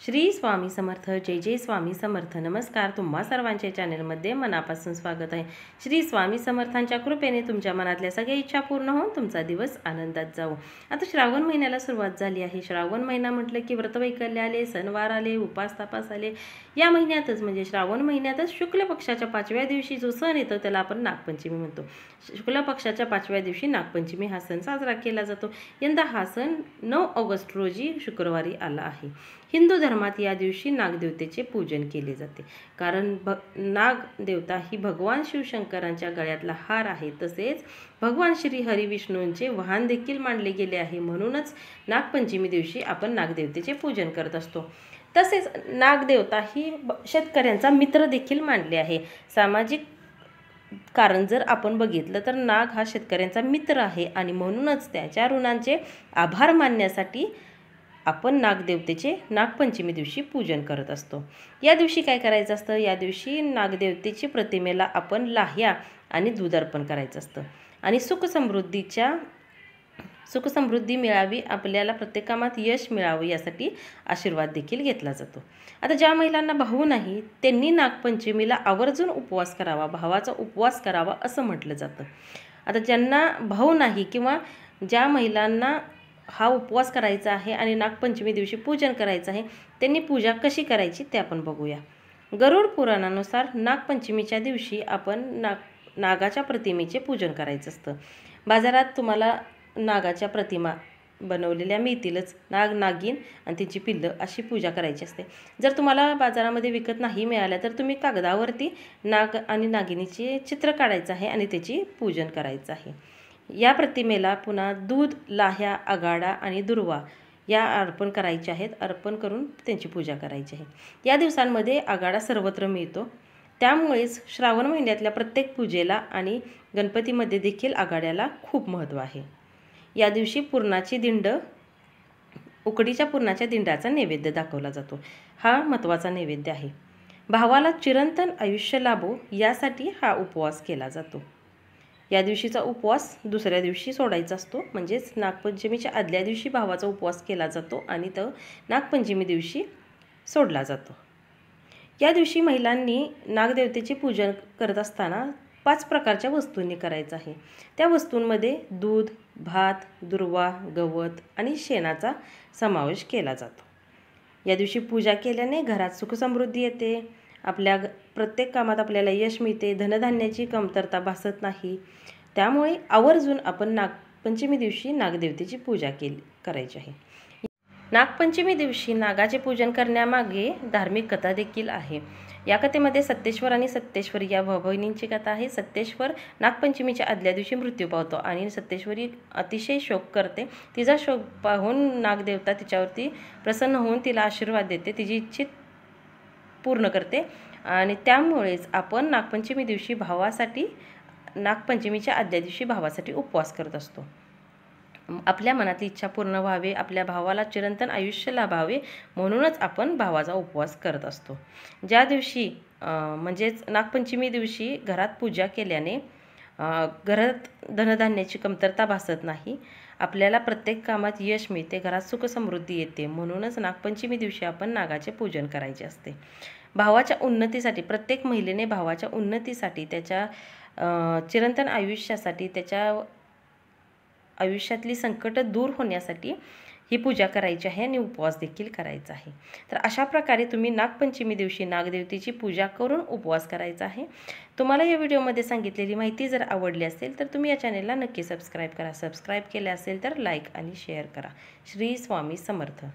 श्री स्वामी समर्थ, जय जय स्वामी समर्थ। नमस्कार, तुम्हा सर्वांच्या चॅनलमध्ये मनापासून स्वागत आहे। श्री स्वामी समर्थांच्या कृपेने तुमच्या मनातल्या सगळ्या इच्छा पूर्ण होऊन तुमचा दिवस आनंदात जावो। आता श्रावण महिन्याला सुरुवात झाली आहे। श्रावण महिना म्हटलं की व्रतवैकल्य आले, सणवार आले, उपास तापास आले। या महिन्यातच म्हणजे श्रावण महिन्यातच शुक्ल पक्षाच्या 5व्या दिवशी जो सण येतो त्याला आपण नागपंचमी म्हणतो। शुक्ल पक्षाच्या 5व्या दिवशी नागपंचमी हा सण साजरा केला जातो। यंदा हा सण 9 ऑगस्ट रोजी शुक्रवारी आला आहे। हिंदू धर्मात या दिवशी नागदेवतेचे पूजन केले जाते, कारण नागदेवता ही भगवान शिवशंकरांच्या गळ्यातला हार आहे। तसेच भगवान श्री हरी विष्णूंचे वाहन देखील मानले गेले आहे। म्हणूनच नागपंचमी दिवशी आपण नागदेवतेचे पूजन करत असतो। तसेच नागदेवता ही शेतकऱ्यांचा मित्र देखील मानले आहे। सामाजिक कारण जर आपण बघितलं तर नाग हा शेतकऱ्यांचा मित्र आहे आणि म्हणूनच त्याच्या ऋणांचे आभार मानण्यासाठी आपण नागदेवतेचे नागपंचमी दिवशी पूजन करत असतो। या दिवशी काय करायचं असतं? या दिवशी नागदेवतेची प्रतिमेला आपण लाह्या आणि दूध अर्पण करायचं असतं आणि सुख समृद्धी मिळावी, आपल्याला प्रत्येक कामात यश मिळावं यासाठी आशीर्वाद देखील घेतला जातो। आता ज्या महिलांना भाऊ नाही त्यांनी नागपंचमीला आवर्जून उपवास करावा, भावाचा उपवास करावा असं म्हटलं जातं। आता ज्यांना भाऊ नाही किंवा ज्या महिलांना हा उपवास करायचा आहे आणि नागपंचमी दिवशी पूजन करायचं आहे त्यांनी पूजा कशी करायची ते आपण बघूया। गरुड पुराणानुसार नागपंचमीच्या दिवशी आपण नागाच्या प्रतिमेचे पूजन करायचं असतं। बाजारात तुम्हाला नागाच्या प्रतिमा बनवलेल्या मिळतीलच। नाग, नागिन आणि तिची पिल्लं अशी पूजा करायची असते। जर तुम्हाला बाजारामध्ये विकत नाही मिळाल्या तर तुम्ही कागदावरती नाग आणि नागिनीचे चित्र काढायचं आहे आणि त्याची पूजन करायचं आहे। या प्रतिमेला पुन्हा दूध, लाह्या, आघाडा आणि दुर्वा या अर्पण करायचे आहेत। अर्पण करून त्यांची पूजा करायची आहे। या दिवसांमध्ये आघाडा सर्वत्र मिळतो, त्यामुळेच श्रावण महिन्यातल्या प्रत्येक पूजेला आणि गणपतीमध्ये देखील आघाड्याला खूप महत्त्व आहे। या दिवशी उकडीच्या पुरणाच्या दिंडाचा नैवेद्य दाखवला जातो। हा महत्त्वाचा नैवेद्य आहे। भावाला चिरंतन आयुष्य लाभो यासाठी हा उपवास केला जातो। या दिवशीचा उपवास दुसऱ्या दिवशी सोडायचा असतो, म्हणजेच नागपंचमीच्या आदल्या दिवशी भावाचा उपवास केला जातो आणि तो नागपंचमी दिवशी सोडला जातो। या दिवशी महिलांनी नागदेवतेचे पूजन करत असताना 5 प्रकारच्या वस्तूंनी करायचं आहे। त्या वस्तूंमध्ये दूध, भात, दुर्वा, गवत आणि शेणाचा समावेश केला जातो। या दिवशी पूजा केल्याने घरात सुखसमृद्धी येते, आपल्या प्रत्येक कामात आपल्याला यश मिळते, धनधान्याची कमतरता भासत नाही। त्यामुळे आवर्जून आपण नागपंचमी दिवशी नागदेवतेची पूजा करायची आहे। नागपंचमी दिवशी नागाचे पूजन करण्यामागे धार्मिक कथा देखील आहे। या कथेमध्ये सत्तेश्वर आणि सत्तेश्वरी या बहिणींची कथा आहे। सत्तेश्वर नागपंचमीच्या आदल्या दिवशी मृत्यू पावतो आणि सत्तेश्वरी अतिशय शोक करते। तिचा शोक पाहून नागदेवता तिच्यावरती प्रसन्न होऊन तिला आशीर्वाद देते, तिची इच्छा पूर्ण करते आणि त्यामुळेच आपण नागपंचमीच्या आदल्या दिवशी भावासाठी उपवास करत असतो। आपल्या मनातली इच्छा पूर्ण व्हावी, आपल्या भावाला चिरंतन आयुष्य लाभावे म्हणूनच आपण भावाचा उपवास करत असतो। ज्या दिवशी म्हणजेच नागपंचमी दिवशी घरात पूजा केल्याने घरात धनधान्याची कमतरता भासत नाही, आपल्याला प्रत्येक कामात यश मिळते, घरात सुखसमृद्धी येते। म्हणूनच नागपंचमी दिवशी आपण नागाचे पूजन करायचे असते। भावाच्या उन्नतीसाठी प्रत्येक महिलेने भावाच्या उन्नतीसाठी, त्याच्या चिरंतन आयुष्यासाठी, त्याच्या आयुष्यातली संकट दूर होण्यासाठी ही पूजा करायची आहे आणि उपवास देखील करायचा आहे। तर अशा प्रकारे तुम्ही नागपंचमी दिवशी नागदेवतेची पूजा करून उपवास करायचा आहे। तुम्हाला या व्हिडिओमध्ये सांगितलेली माहिती जर आवडली असेल तर तुम्ही या चॅनेलला नक्की सबस्क्राईब करा। सबस्क्राईब केले असेल तर लाईक आणि शेअर करा। श्री स्वामी समर्थ।